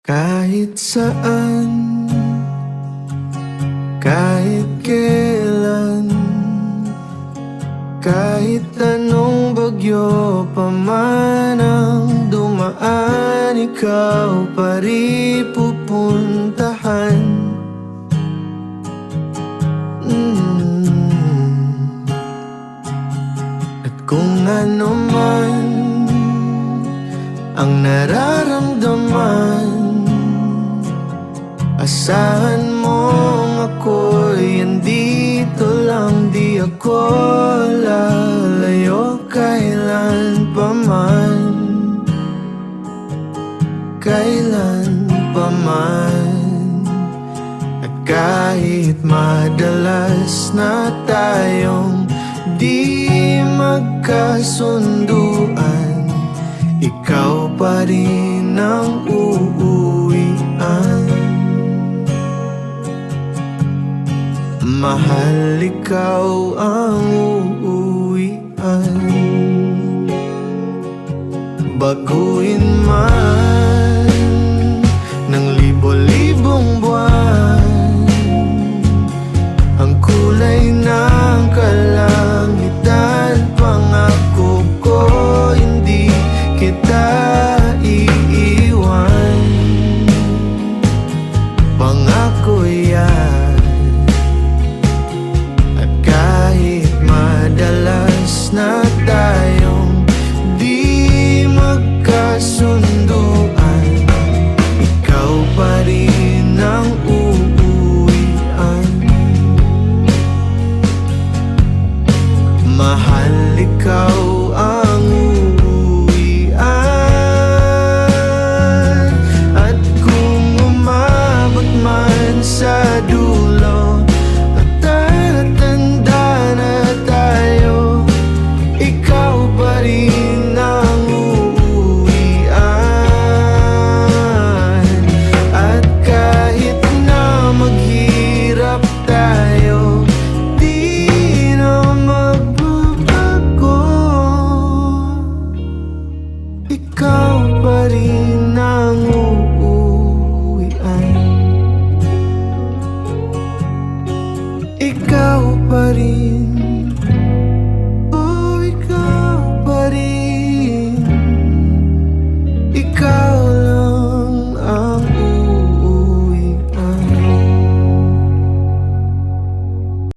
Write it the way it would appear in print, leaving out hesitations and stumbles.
Kahit saan, kahit kailan, kahit anong bagyo pa man ang dumaan, ikaw pa rin pupuntahan. At kung ano man ang nararamdaman, asahan mong ako'y andito lang. Di ako lalayo kailan pa man, kailan pa man. At kahit madalas na tayong di magkasunduan, ikaw pa rin ang uuwian. Mahal, ikaw ang uuwian. Baguhin man ng libo-libong buwan ang kulay ng kalangitan, pangako ko hindi kita iiwan. Pangako yan. At kahit madalas na tayong di magkasunduan, ikaw pa rin ang uuwian. Mahal, ikaw ang uuwian. At kung umabot man sa dulo at tatanda na tayo, ikaw pa rin